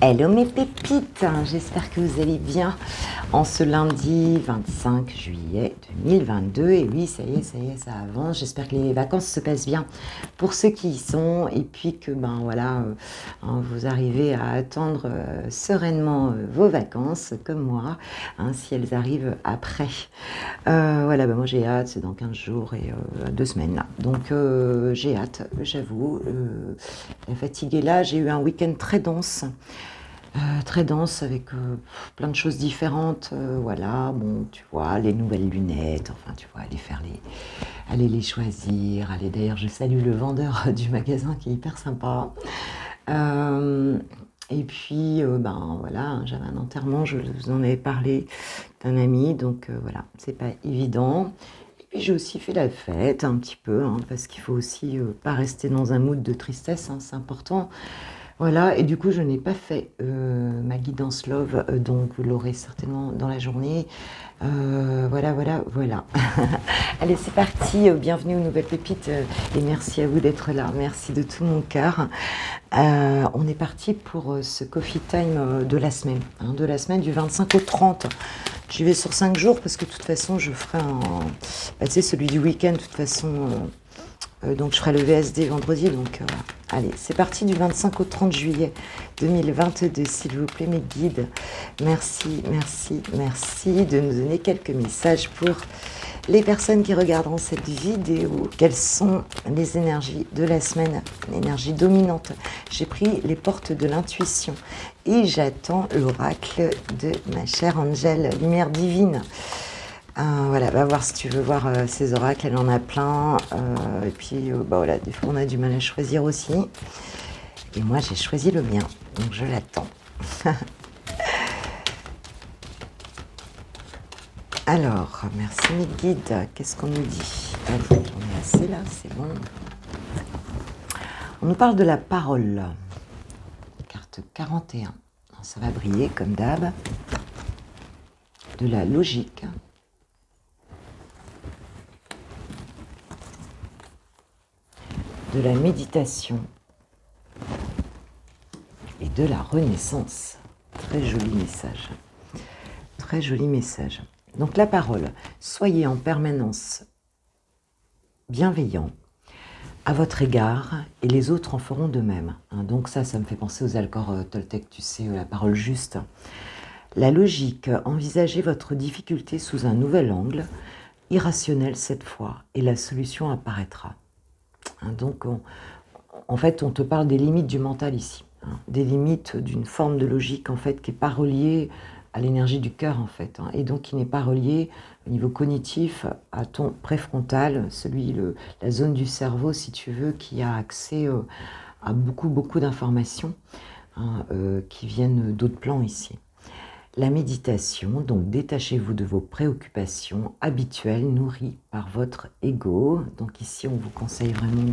Hello mes pépites, j'espère que vous allez bien en ce lundi 25 juillet 2022. Et oui, ça y est, ça avance. J'espère que les vacances se passent bien pour ceux qui y sont et puis que vous arrivez à attendre sereinement vos vacances comme moi, si elles arrivent après. Moi j'ai hâte, c'est dans 15 jours et 2 semaines là. Donc j'ai hâte, j'avoue. La fatigue est là, j'ai eu un week-end très dense avec plein de choses différentes. Tu vois, les nouvelles lunettes, aller les choisir. D'ailleurs, je salue le vendeur du magasin qui est hyper sympa. J'avais un enterrement, je vous en avais parlé d'un ami, donc c'est pas évident. Et puis j'ai aussi fait la fête un petit peu, parce qu'il faut aussi pas rester dans un mood de tristesse, c'est important. Voilà, et du coup, je n'ai pas fait ma guidance love, donc vous l'aurez certainement dans la journée. Voilà. Allez, c'est parti, bienvenue aux nouvelles pépites et merci à vous d'être là, merci de tout mon cœur. On est parti pour ce coffee time de la semaine du 25 au 30. J'y vais sur 5 jours parce que de toute façon, je ferai celui du week-end, de toute façon. Donc je ferai le VSD vendredi, voilà. Allez, c'est parti du 25 au 30 juillet 2022, s'il vous plaît mes guides. Merci de nous donner quelques messages pour les personnes qui regarderont cette vidéo. Quelles sont les énergies de la semaine, l'énergie dominante? J'ai pris les portes de l'intuition et j'attends l'oracle de ma chère Angèle, lumière divine. Va voir si tu veux voir ces oracles, elle en a plein. Des fois on a du mal à choisir aussi. Et moi j'ai choisi le mien, donc je l'attends. Alors, merci mes guides, qu'est-ce qu'on nous dit? Allez, on est assez là, c'est bon. On nous parle de la parole. Carte 41. Ça va briller comme d'hab. De la logique. De la méditation et de la renaissance. Très joli message. Très joli message. Donc la parole, soyez en permanence bienveillant à votre égard et les autres en feront de même. Donc ça me fait penser aux accords Toltec, tu sais, la parole juste. La logique, envisagez votre difficulté sous un nouvel angle, irrationnel cette fois, et la solution apparaîtra. Donc, on te parle des limites du mental ici, des limites d'une forme de logique en fait qui n'est pas reliée à l'énergie du cœur en fait, et donc qui n'est pas reliée au niveau cognitif à ton préfrontal, la zone du cerveau si tu veux, qui a accès à beaucoup d'informations qui viennent d'autres plans ici. La méditation, donc détachez-vous de vos préoccupations habituelles nourries par votre ego. Donc ici, on vous conseille vraiment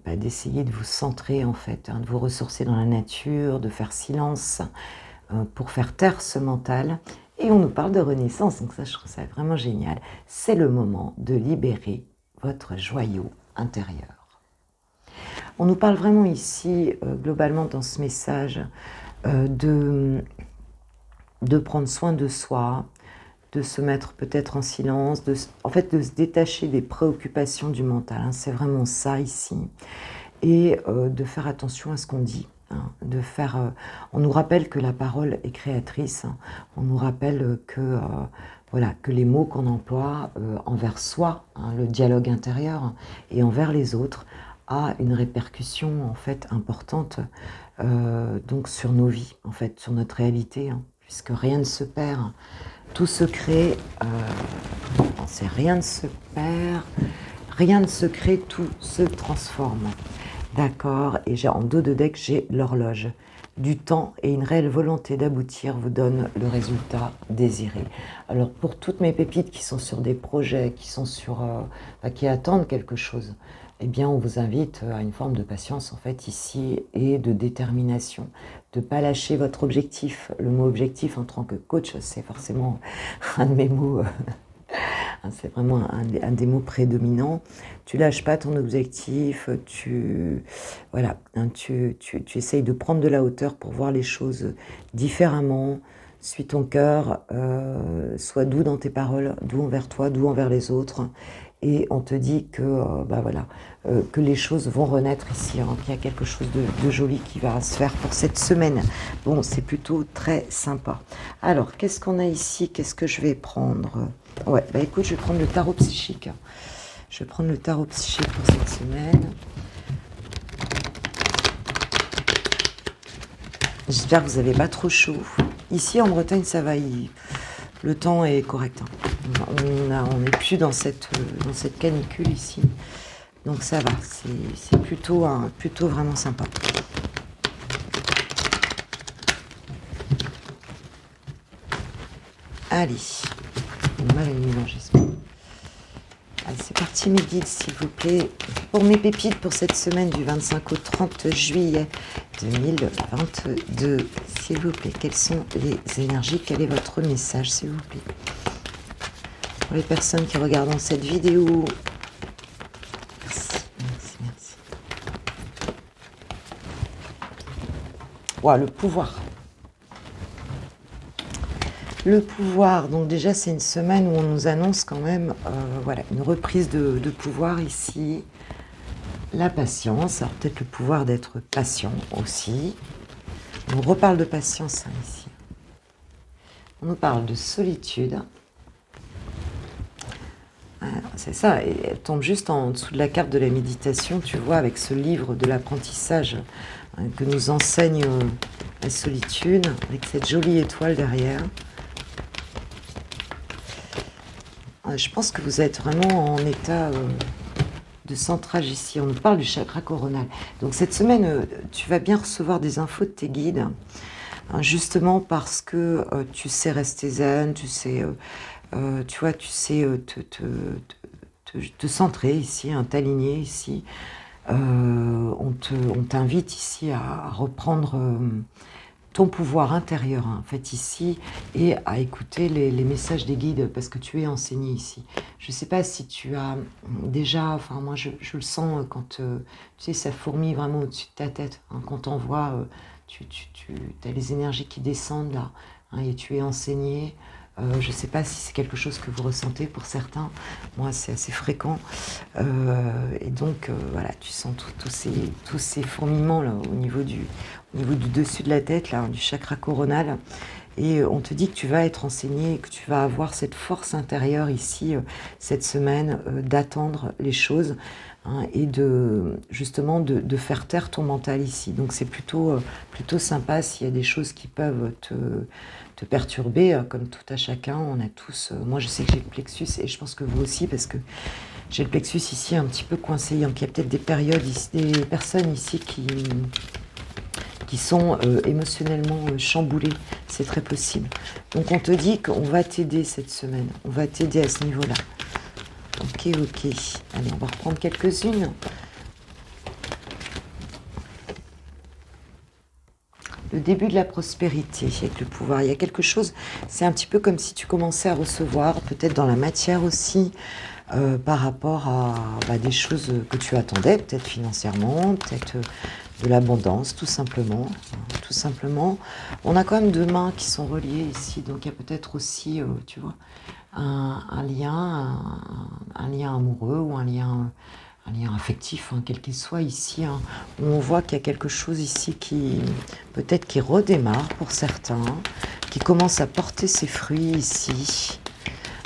d'essayer de vous centrer en fait, de vous ressourcer dans la nature, de faire silence pour faire taire ce mental. Et on nous parle de renaissance, donc ça, je trouve ça vraiment génial. C'est le moment de libérer votre joyau intérieur. On nous parle vraiment ici, globalement dans ce message, de prendre soin de soi, de se mettre peut-être en silence, de se détacher des préoccupations du mental. C'est vraiment ça ici. Et de faire attention à ce qu'on dit. On nous rappelle que la parole est créatrice. On nous rappelle que les mots qu'on emploie envers soi, le dialogue intérieur, et envers les autres, a une répercussion en fait importante donc sur nos vies, en fait, sur notre réalité, puisque rien ne se perd, tout se crée, rien ne se perd, rien ne se crée, tout se transforme. D'accord, et en dos de deck, j'ai l'horloge. Du temps et une réelle volonté d'aboutir vous donne le résultat désiré. Alors pour toutes mes pépites qui sont sur des projets, qui attendent quelque chose, eh bien on vous invite à une forme de patience en fait ici et de détermination, de ne pas lâcher votre objectif. Le mot objectif en tant que coach, c'est forcément un de mes mots hein, c'est vraiment un des mots prédominants. Tu lâches pas ton objectif, voilà, hein, tu essayes de prendre de la hauteur pour voir les choses différemment. Suis ton cœur, sois doux dans tes paroles, doux envers toi, doux envers les autres. Et on te dit que, bah voilà, que les choses vont renaître ici, hein, qu'il y a quelque chose de joli qui va se faire pour cette semaine. Bon, c'est plutôt très sympa. Alors, qu'est-ce qu'on a ici? Qu'est-ce que je vais prendre? Ouais, bah écoute, je vais prendre le tarot psychique. Je vais prendre le tarot psychique pour cette semaine. J'espère que vous n'avez pas trop chaud. Ici, en Bretagne, ça va. Le temps est correct. Hein. On n'est plus dans cette canicule ici. Donc ça va. C'est plutôt vraiment sympa. Allez. On va les mélanger. Allez, c'est parti mes guides, s'il vous plaît. Pour mes pépites pour cette semaine du 25 au 30 juillet 2022, s'il vous plaît, quelles sont les énergies? Quel est votre message, s'il vous plaît? Pour les personnes qui regardent cette vidéo, merci. Wow, le pouvoir. Le pouvoir, donc déjà c'est une semaine où on nous annonce quand même voilà, une reprise de pouvoir ici. La patience, alors peut-être le pouvoir d'être patient aussi. On nous reparle de patience hein, ici. On nous parle de solitude. C'est ça, et elle tombe juste en dessous de la carte de la méditation, tu vois, avec ce livre de l'apprentissage hein, que nous enseigne la solitude, avec cette jolie étoile derrière. Je pense que vous êtes vraiment en état de centrage ici. On nous parle du chakra coronal. Donc cette semaine, tu vas bien recevoir des infos de tes guides, hein, justement parce que tu sais rester zen, tu sais, tu vois, tu sais te centrer ici, hein, t'aligner ici. On t'invite ici à reprendre ton pouvoir intérieur, hein, en fait, ici, et à écouter les messages des guides, parce que tu es enseigné ici. Je ne sais pas si tu as déjà, enfin, moi, je le sens quand, tu sais, ça fourmille vraiment au-dessus de ta tête, hein, quand on voit, tu as les énergies qui descendent, là, hein, et tu es enseigné. Je ne sais pas si c'est quelque chose que vous ressentez pour certains. Moi, c'est assez fréquent. Et donc, voilà, tu sens tous ces fourmillements là, au niveau du dessus de la tête, là, du chakra coronal. Et on te dit que tu vas être enseigné, que tu vas avoir cette force intérieure ici, cette semaine, d'attendre les choses hein, et justement de faire taire ton mental ici. Donc c'est plutôt sympa s'il y a des choses qui peuvent te perturber, comme tout à chacun. On a tous, moi je sais que j'ai le plexus et je pense que vous aussi, parce que j'ai le plexus ici un petit peu coincé. Donc il y a peut-être des périodes ici, des personnes ici qui sont émotionnellement chamboulées. C'est très possible. Donc on te dit qu'on va t'aider cette semaine. On va t'aider à ce niveau-là. Ok. Allez, on va reprendre quelques-unes. Le début de la prospérité avec le pouvoir. Il y a quelque chose, c'est un petit peu comme si tu commençais à recevoir, peut-être dans la matière aussi, par rapport à des choses que tu attendais, peut-être financièrement, peut-être de l'abondance, tout simplement. Tout simplement. On a quand même deux mains qui sont reliées ici, donc il y a peut-être aussi, tu vois, un lien amoureux ou un lien affectif, hein, quel qu'il soit ici, hein, où on voit qu'il y a quelque chose ici qui peut-être qui redémarre pour certains, qui commence à porter ses fruits ici,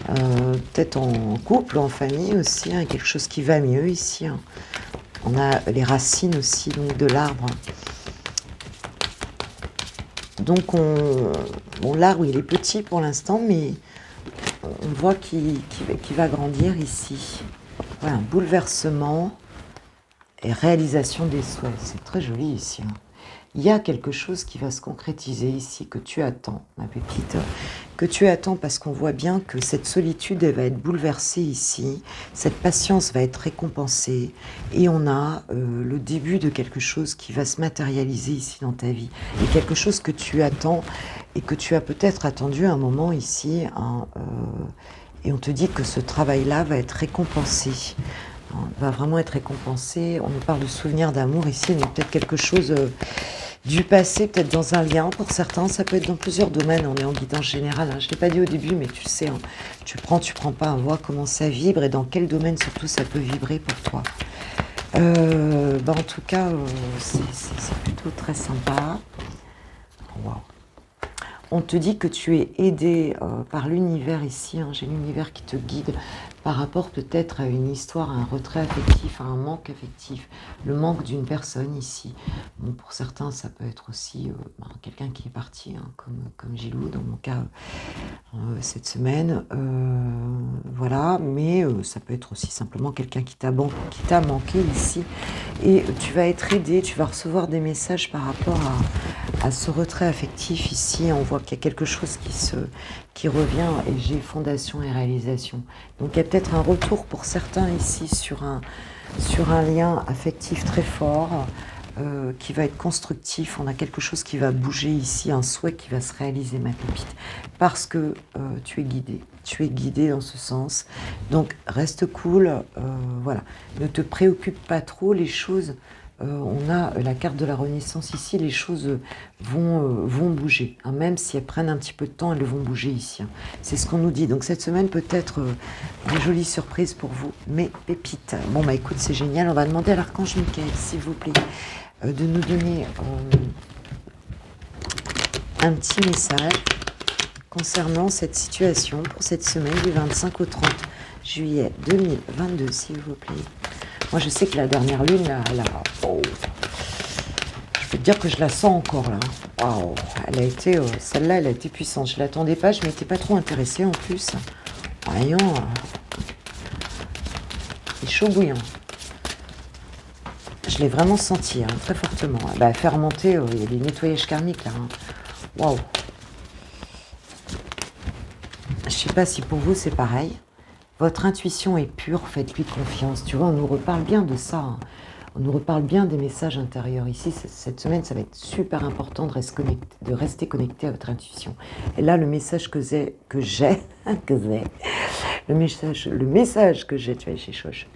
peut-être en couple, en famille aussi, hein, quelque chose qui va mieux ici. Hein. On a les racines aussi donc de l'arbre. Donc l'arbre il est petit pour l'instant, mais on voit qu'il va grandir ici. Voilà, un bouleversement et réalisation des souhaits. C'est très joli ici. Hein. Il y a quelque chose qui va se concrétiser ici, que tu attends, ma pépite. Que tu attends parce qu'on voit bien que cette solitude, elle va être bouleversée ici. Cette patience va être récompensée. Et on a le début de quelque chose qui va se matérialiser ici dans ta vie. Et quelque chose que tu attends et que tu as peut-être attendu un moment ici. Hein, Et on te dit que ce travail-là va être récompensé. Va vraiment être récompensé. On nous parle de souvenirs d'amour ici, mais peut-être quelque chose du passé, peut-être dans un lien. Pour certains, ça peut être dans plusieurs domaines. On est en guidance générale. Hein. Je ne l'ai pas dit au début, mais tu sais, hein, tu prends pas. On voit comment ça vibre et dans quel domaine surtout ça peut vibrer pour toi. En tout cas, c'est plutôt très sympa. Wow. On te dit que tu es aidé par l'univers ici, hein, j'ai l'univers qui te guide par rapport peut-être à une histoire, à un retrait affectif, à un manque affectif, le manque d'une personne ici. Bon, pour certains, ça peut être aussi quelqu'un qui est parti, hein, comme Gilou, dans mon cas, cette semaine. Voilà, mais ça peut être aussi simplement quelqu'un qui t'a manqué ici. Et tu vas être aidé, tu vas recevoir des messages par rapport à ce retrait affectif ici. On voit qu'il y a quelque chose qui revient, et j'ai fondation et réalisation. Donc il y a peut-être un retour pour certains ici sur un lien affectif très fort, qui va être constructif. On a quelque chose qui va bouger ici, un souhait qui va se réaliser, ma pépite, parce que tu es guidé dans ce sens. Donc reste cool, voilà, ne te préoccupe pas trop, les choses, on a la carte de la Renaissance ici, les choses vont bouger, hein, même si elles prennent un petit peu de temps, elles vont bouger ici, hein. C'est ce qu'on nous dit. Donc cette semaine peut-être des jolies surprises pour vous, mes pépites. Bon bah écoute, c'est génial. On va demander à l'archange Michael, s'il vous plaît, de nous donner un petit message concernant cette situation pour cette semaine du 25 au 30 juillet 2022, s'il vous plaît. Moi, je sais que la dernière lune, je peux te dire que je la sens encore là. Waouh, elle a été, celle-là, elle a été puissante. Je l'attendais pas, je m'étais pas trop intéressée en plus. Voyons, c'est chaud bouillant. Je l'ai vraiment senti, hein, très fortement. Faire remonter, il y a des nettoyages karmiques là. Hein. Waouh. Je sais pas si pour vous c'est pareil. Votre intuition est pure, faites-lui confiance. Tu vois, on nous reparle bien de ça. Hein. On nous reparle bien des messages intérieurs. Ici, cette semaine, ça va être super important de rester connecté à votre intuition. Et là, le message que j'ai, le message que j'ai, tu vois, chez Choche,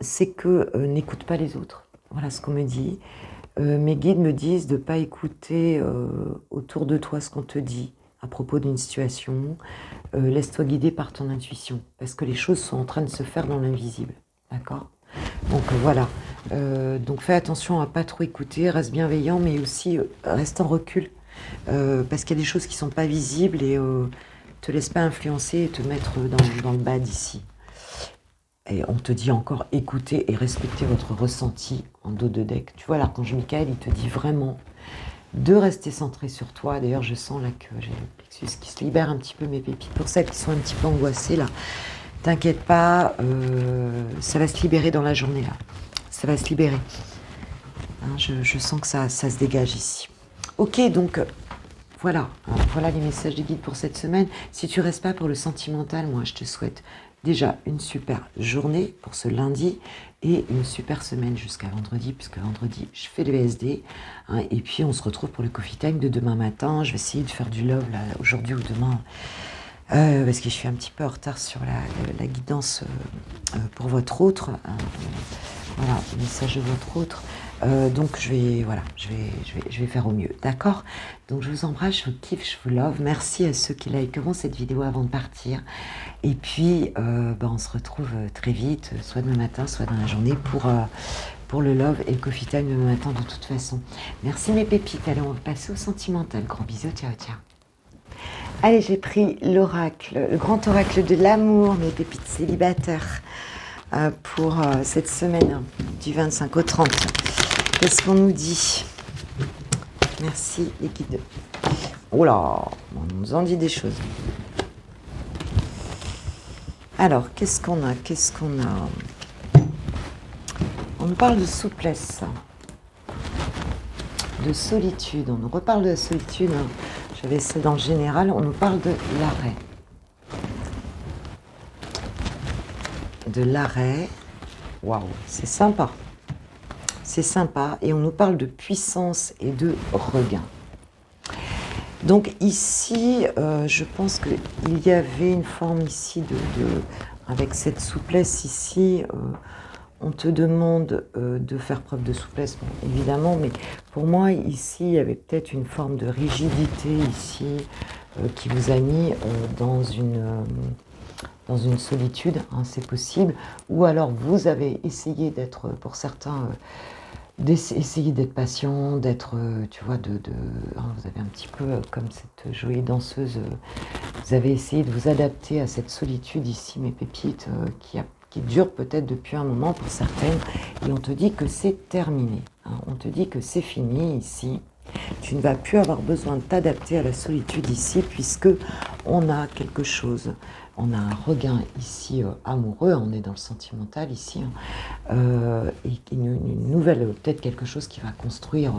c'est que n'écoute pas les autres. Voilà ce qu'on me dit. Mes guides me disent de ne pas écouter autour de toi ce qu'on te dit à propos d'une situation. Laisse-toi guider par ton intuition, parce que les choses sont en train de se faire dans l'invisible. D'accord ? Donc voilà. Donc fais attention à ne pas trop écouter, reste bienveillant, mais aussi reste en recul, parce qu'il y a des choses qui ne sont pas visibles, et te laisse pas influencer et te mettre dans le bas d'ici. Et on te dit encore écoutez et respectez votre ressenti en dos de deck. Tu vois, l'archange Michael, il te dit vraiment de rester centré sur toi. D'ailleurs, je sens là que j'ai le plexus qui se libère un petit peu, mes pépites. Pour celles qui sont un petit peu angoissées là, t'inquiète pas, ça va se libérer dans la journée là. Ça va se libérer. Hein, je sens que ça se dégage ici. Ok, donc voilà. Hein, voilà les messages des guides pour cette semaine. Si tu restes pas pour le sentimental, moi je te souhaite déjà une super journée pour ce lundi et une super semaine jusqu'à vendredi, puisque vendredi je fais le VSD, hein, et puis on se retrouve pour le coffee time de demain matin. Je vais essayer de faire du love là aujourd'hui ou demain, parce que je suis un petit peu en retard sur la guidance pour votre autre, voilà, le message de votre autre. Donc je vais faire au mieux, d'accord? Donc je vous embrasse, je vous kiffe, je vous love. Merci à ceux qui likeront cette vidéo avant de partir. Et puis on se retrouve très vite, soit demain matin, soit dans la journée pour le love et le coffee time demain matin de toute façon. Merci mes pépites. Allez, on va passer au sentimental. Gros bisous, ciao, ciao. Allez, j'ai pris l'oracle, le grand oracle de l'amour, mes pépites célibataires, pour cette semaine du 25 au 30. Qu'est-ce qu'on nous dit? Merci les guides. Oh là, on nous en dit des choses. Alors, qu'est-ce qu'on a? On nous parle de souplesse, de solitude. On nous reparle de la solitude. J'avais ça dans le général. On nous parle de l'arrêt. De l'arrêt. Waouh, c'est sympa. C'est sympa. Et on nous parle de puissance et de regain. Donc ici, je pense qu'il y avait une forme ici avec cette souplesse ici, on te demande de faire preuve de souplesse, bon, évidemment, mais pour moi, ici, il y avait peut-être une forme de rigidité ici qui vous a mis dans une solitude, hein, c'est possible, ou alors vous avez essayé d'être, pour certains, d'essayer d'être patient, d'être, tu vois, hein, vous avez un petit peu comme cette jolie danseuse, vous avez essayé de vous adapter à cette solitude ici, mes pépites, qui dure peut-être depuis un moment pour certaines, et on te dit que c'est terminé, hein, on te dit que c'est fini ici. Tu ne vas plus avoir besoin de t'adapter à la solitude ici, puisque on a quelque chose, on a un regain ici amoureux, on est dans le sentimental ici, hein, et une nouvelle, peut-être quelque chose qui va construire,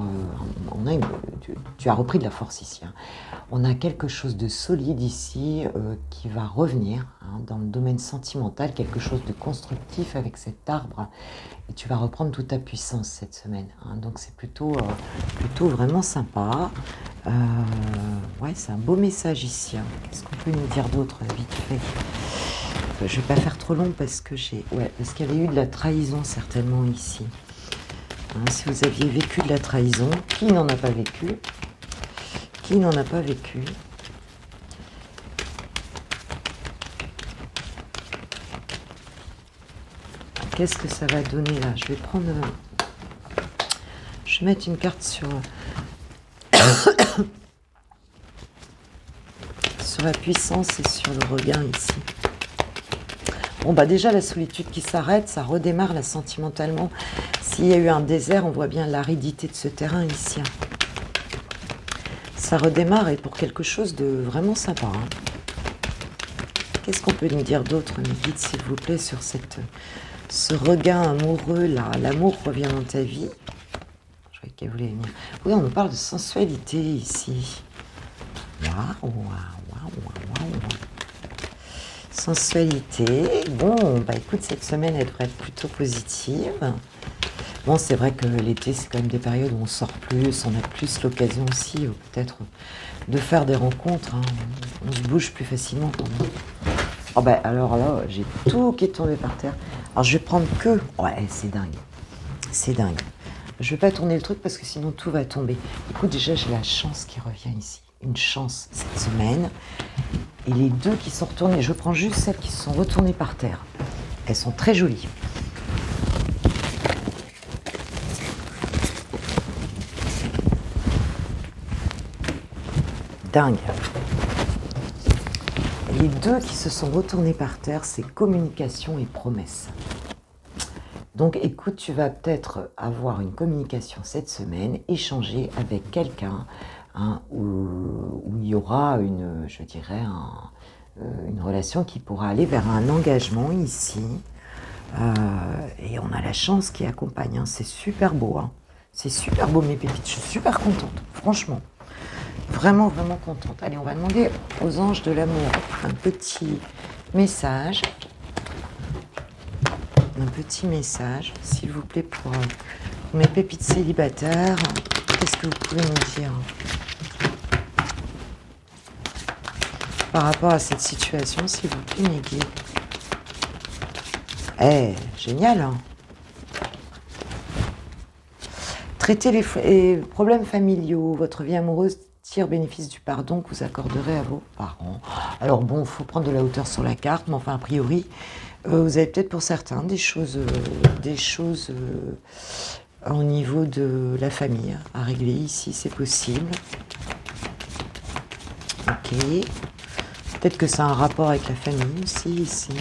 tu as repris de la force ici, hein. On a quelque chose de solide ici qui va revenir, hein, dans le domaine sentimental, quelque chose de constructif avec cet arbre. Et tu vas reprendre toute ta puissance cette semaine, hein. Donc c'est plutôt vraiment sympa. Ouais, c'est un beau message ici, hein. Qu'est-ce qu'on peut nous dire d'autre vite fait? Je vais pas faire trop long parce que parce qu'il y avait eu de la trahison certainement ici, hein. Si vous aviez vécu de la trahison, qui n'en a pas vécu? Qui n'en a pas vécu? Qu'est-ce que ça va donner là? Je vais prendre... Je vais mettre une carte sur la puissance et sur le regain ici. Bon bah déjà la solitude qui s'arrête, ça redémarre là sentimentalement. S'il y a eu un désert, on voit bien l'aridité de ce terrain ici. Ça redémarre et pour quelque chose de vraiment sympa, hein. Qu'est-ce qu'on peut nous dire d'autre, mes guides, s'il vous plaît, sur ce regain amoureux là? L'amour revient dans ta vie. Je croyais qu'elle voulait venir. Oui, on nous parle de sensualité ici. Waouh, waouh, waouh, waouh. Sensualité. Bon, bah écoute, cette semaine, elle devrait être plutôt positive. Bon, c'est vrai que l'été, c'est quand même des périodes où on sort plus, on a plus l'occasion aussi, peut-être, de faire des rencontres, hein. On se bouge plus facilement quand même. Oh bah alors là, j'ai tout qui est tombé par terre. Alors je vais prendre que... Ouais, c'est dingue. C'est dingue. Je vais pas tourner le truc parce que sinon tout va tomber. Écoute, déjà, j'ai la chance qui revient ici. Une chance cette semaine. Et les deux qui sont retournées, je prends juste celles qui se sont retournées par terre. Elles sont très jolies. Dingue. Les deux qui se sont retournés par terre, c'est communication et promesse. Donc écoute, tu vas peut-être avoir une communication cette semaine, échanger avec quelqu'un, hein, où il y aura une relation qui pourra aller vers un engagement ici. Et on a la chance qui accompagne, hein. C'est super beau, hein. C'est super beau, mes pépites. Je suis super contente, franchement. Vraiment, vraiment contente. Allez, on va demander aux anges de l'amour un petit message. Un petit message, s'il vous plaît, pour mes pépites célibataires. Qu'est-ce que vous pouvez nous dire par rapport à cette situation, s'il vous plaît, mes guides? Eh, génial, hein. Traitez les problèmes familiaux, votre vie amoureuse tire bénéfice du pardon que vous accorderez à vos parents. Alors bon, il faut prendre de la hauteur sur la carte, mais enfin, a priori, vous avez peut-être pour certains des choses au niveau de la famille à régler. Ici, c'est possible. Ok. Peut-être que ça a un rapport avec la famille aussi, ici.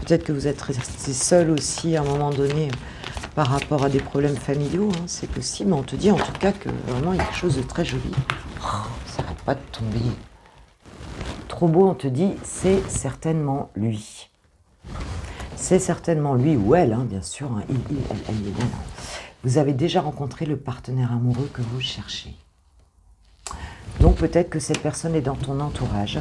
Peut-être que vous êtes resté seul aussi à un moment donné par rapport à des problèmes familiaux, hein, c'est possible. Mais on te dit en tout cas que vraiment il y a quelque chose de très joli. Oh, ça n'arrête pas de tomber. Trop beau, on te dit, c'est certainement lui. C'est certainement lui ou elle, hein, bien sûr. Hein, elle est là. Vous avez déjà rencontré le partenaire amoureux que vous cherchez. Donc peut-être que cette personne est dans ton entourage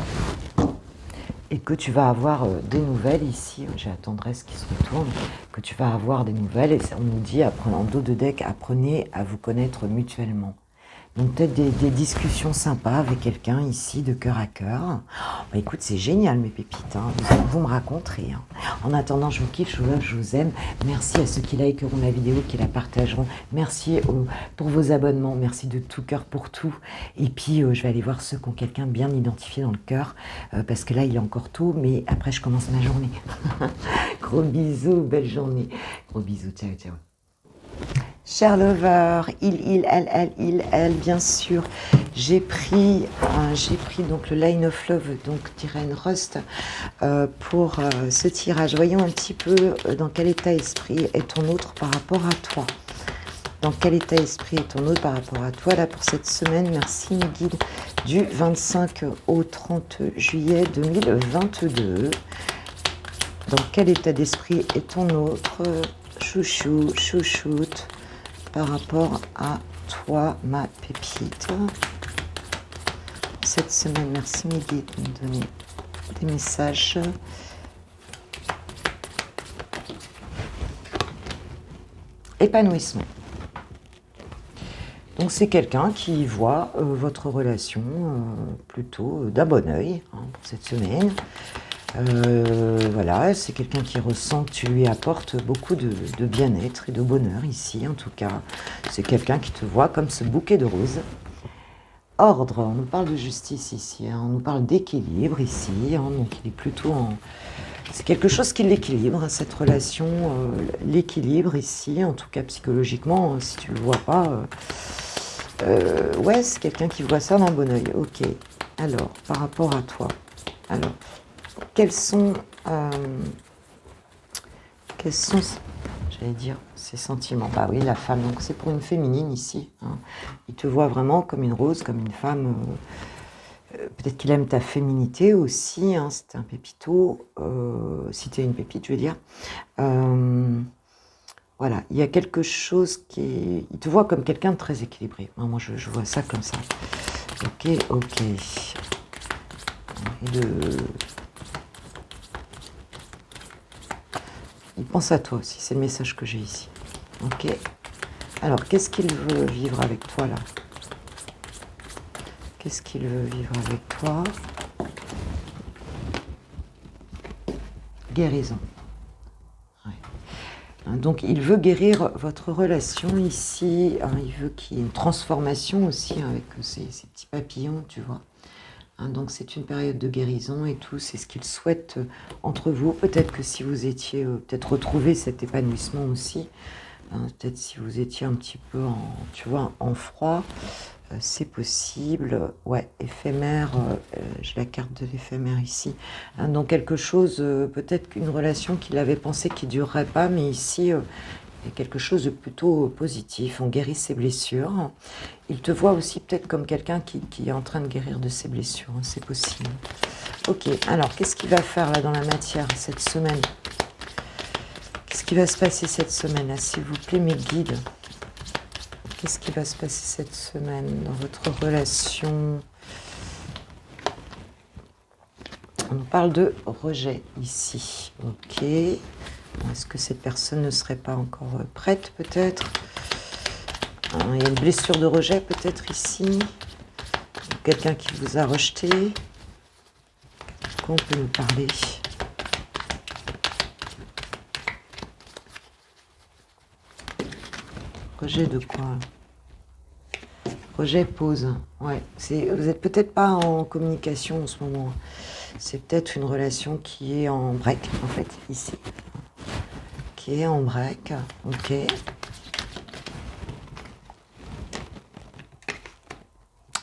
et que tu vas avoir des nouvelles ici. J'ai la tendresse qui se retourne, que tu vas avoir des nouvelles. Et on nous dit, en dos de deck, apprenez à vous connaître mutuellement. Donc peut-être des discussions sympas avec quelqu'un ici, de cœur à cœur. Bah, écoute, c'est génial mes pépites, hein. Vous me raconterez, hein. En attendant, je vous kiffe, je vous aime. Merci à ceux qui likeront la vidéo, qui la partageront. Merci pour vos abonnements, merci de tout cœur pour tout. Et puis je vais aller voir ceux qui ont quelqu'un bien identifié dans le cœur, parce que là il est encore tôt, mais après je commence ma journée. Gros bisous, belle journée. Gros bisous, ciao, ciao. Cher lover, elle, bien sûr, j'ai pris donc le Line of Love, donc d'Irene Rust, pour ce tirage. Voyons un petit peu dans quel état d'esprit est ton autre par rapport à toi. Dans quel état d'esprit est ton autre par rapport à toi, là, pour cette semaine. Merci, mes guides, du 25 au 30 juillet 2022. Dans quel état d'esprit est ton autre chouchou, chouchoute, par rapport à toi, ma pépite. Cette semaine, merci mes guides de me donner des messages. Épanouissement. Donc c'est quelqu'un qui voit votre relation plutôt d'un bon oeil, hein, pour cette semaine. Voilà, c'est quelqu'un qui ressent que tu lui apportes beaucoup de bien-être et de bonheur ici, en tout cas. C'est quelqu'un qui te voit comme ce bouquet de roses. Ordre, on nous parle de justice ici, hein, on nous parle d'équilibre ici, hein, donc il est plutôt en... C'est quelque chose qui l'équilibre, cette relation, l'équilibre ici, en tout cas psychologiquement, si tu ne le vois pas. Ouais, c'est quelqu'un qui voit ça d'un bon oeil. Ok, alors, par rapport à toi, alors... Quels sont, j'allais dire, ses sentiments? Bah oui, la femme, donc c'est pour une féminine ici, hein. Il te voit vraiment comme une rose, comme une femme. Peut-être qu'il aime ta féminité aussi, hein, si t'es un pépito, si t'es une pépite, je veux dire. Voilà, il y a quelque chose qui est... Il te voit comme quelqu'un de très équilibré. Moi, je vois ça comme ça. Ok, ok. Et il pense à toi aussi, c'est le message que j'ai ici. Ok. Alors, qu'est-ce qu'il veut vivre avec toi, là? Qu'est-ce qu'il veut vivre avec toi? Guérison. Ouais. Donc, il veut guérir votre relation ici. Hein, il veut qu'il y ait une transformation aussi, hein, avec ces petits papillons, tu vois. Donc c'est une période de guérison et tout, c'est ce qu'il souhaite entre vous. Peut-être que si vous étiez, peut-être retrouver cet épanouissement aussi, hein, peut-être si vous étiez un petit peu en, tu vois, en froid, c'est possible. Ouais, éphémère, j'ai la carte de l'éphémère ici. Hein, donc quelque chose, peut-être qu'une relation qu'il avait pensé qui ne durerait pas, mais ici... il y a quelque chose de plutôt positif, on guérit ses blessures. Il te voit aussi peut-être comme quelqu'un qui est en train de guérir de ses blessures, hein, c'est possible. Ok, alors qu'est-ce qu'il va faire là dans la matière cette semaine? Qu'est-ce qui va se passer cette semaine là, s'il vous plaît mes guides? Qu'est-ce qui va se passer cette semaine dans votre relation? On nous parle de rejet ici, ok. Est-ce que cette personne ne serait pas encore prête, peut-être? Il y a une blessure de rejet, peut-être, ici. Quelqu'un qui vous a rejeté. Qu'on peut nous parler? Rejet de quoi? Rejet, pause. Ouais, vous n'êtes peut-être pas en communication en ce moment. C'est peut-être une relation qui est en break, en fait, ici. Qui est en break, ok.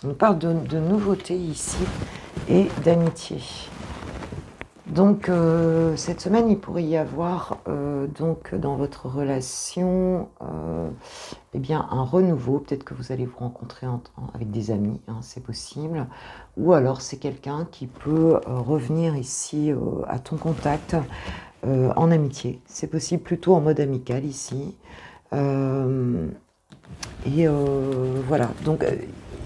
On parle de nouveautés ici et d'amitié. Donc cette semaine, il pourrait y avoir donc dans votre relation eh bien un renouveau. Peut-être que vous allez vous rencontrer avec des amis, hein, c'est possible. Ou alors c'est quelqu'un qui peut revenir ici à ton contact. En amitié, c'est possible plutôt en mode amical ici. Voilà, donc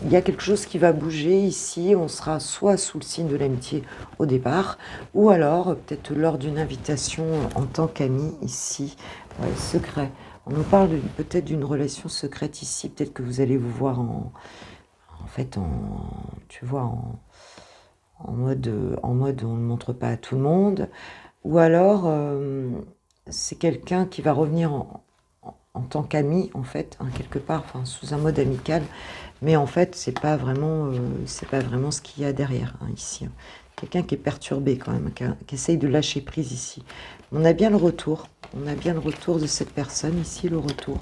il y a quelque chose qui va bouger ici, on sera soit sous le signe de l'amitié au départ, ou alors peut-être lors d'une invitation en tant qu'ami ici, ouais, secret. On nous parle peut-être d'une relation secrète ici, peut-être que vous allez vous voir fait, tu vois, en mode on ne le montre pas à tout le monde. Ou alors, c'est quelqu'un qui va revenir en tant qu'ami, en fait, hein, quelque part, enfin, sous un mode amical. Mais en fait, c'est pas vraiment ce qu'il y a derrière, hein, ici. Quelqu'un qui est perturbé quand même, qui essaye de lâcher prise ici. On a bien le retour. On a bien le retour de cette personne ici, le retour.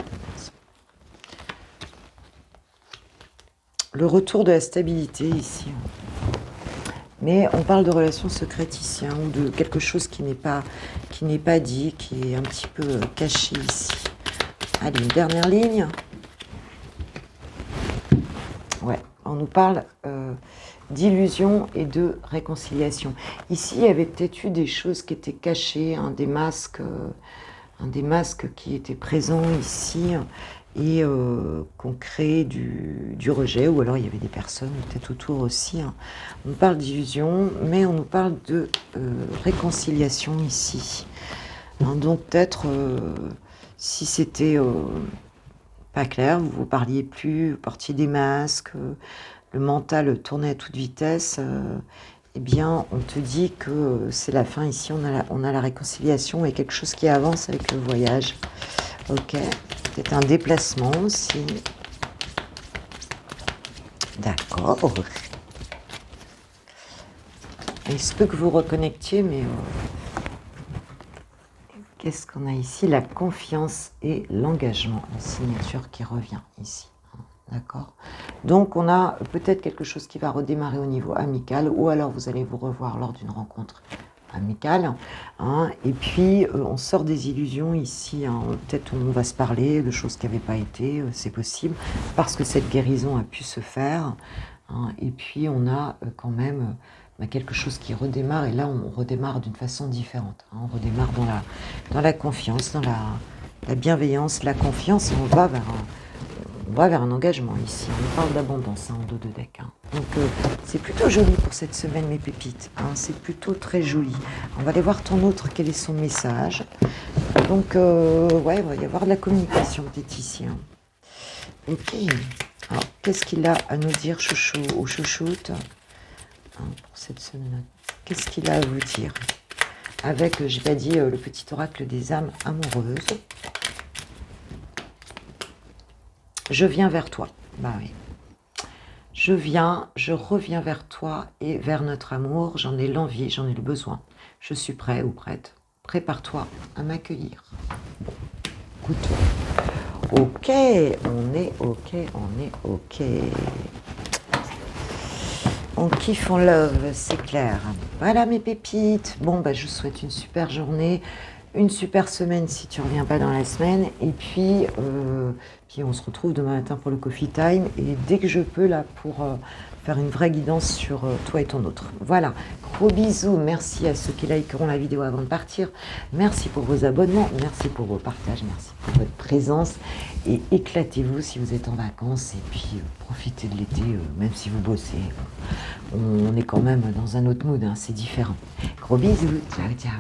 Le retour de la stabilité ici. Mais on parle de relations secrètes ici, hein, ou de quelque chose qui n'est pas dit, qui est un petit peu caché ici. Allez, une dernière ligne. Ouais, on nous parle d'illusion et de réconciliation. Ici, il y avait peut-être eu des choses qui étaient cachées, hein, des masques qui étaient présents ici et qu'on crée du rejet, ou alors il y avait des personnes peut-être autour aussi. Hein. On nous parle d'illusion, mais on nous parle de réconciliation ici. Hein, donc peut-être, si c'était pas clair, vous parliez plus, vous portiez des masques, le mental tournait à toute vitesse, eh bien, on te dit que c'est la fin. Ici, on a la réconciliation et quelque chose qui avance avec le voyage. Ok, peut-être un déplacement aussi. D'accord. Il se peut que vous reconnectiez, mais qu'est-ce qu'on a ici? La confiance et l'engagement, la signature qui revient ici. D'accord. Donc, on a peut-être quelque chose qui va redémarrer au niveau amical, ou alors vous allez vous revoir lors d'une rencontre amicale. Hein, et puis, on sort des illusions ici. Hein, peut-être on va se parler de choses qui n'avaient pas été, c'est possible, parce que cette guérison a pu se faire. Hein, et puis, on a quand même quelque chose qui redémarre, et là, on redémarre d'une façon différente. Hein, on redémarre dans la confiance, dans la bienveillance, la confiance, et on va vers un engagement ici. On parle d'abondance, hein, en dos de deck. Hein. Donc, c'est plutôt joli pour cette semaine, mes pépites. Hein. C'est plutôt très joli. On va aller voir ton autre, quel est son message. Donc, ouais, il va y avoir de la communication peut-être ici. Hein. Ok. Alors, qu'est-ce qu'il a à nous dire, chouchou ou chouchoute, hein, pour cette semaine? Qu'est-ce qu'il a à vous dire? Avec, j'ai pas dit, le petit oracle des âmes amoureuses. Je viens vers toi. Bah oui. Je reviens vers toi et vers notre amour. J'en ai l'envie, j'en ai le besoin. Je suis prêt ou prête. Prépare-toi à m'accueillir. Écoute. Ok, on est ok. On kiffe, on love, c'est clair. Voilà mes pépites. Bon, bah, je vous souhaite une super journée. Une super semaine si tu ne reviens pas dans la semaine. Et puis on se retrouve demain matin pour le coffee time. Et dès que je peux, là, pour faire une vraie guidance sur toi et ton autre. Voilà. Gros bisous. Merci à ceux qui likeront la vidéo avant de partir. Merci pour vos abonnements. Merci pour vos partages. Merci pour votre présence. Et éclatez-vous si vous êtes en vacances. Et puis profitez de l'été, même si vous bossez. On est quand même dans un autre mood. Hein, c'est différent. Gros bisous. Ciao, ciao.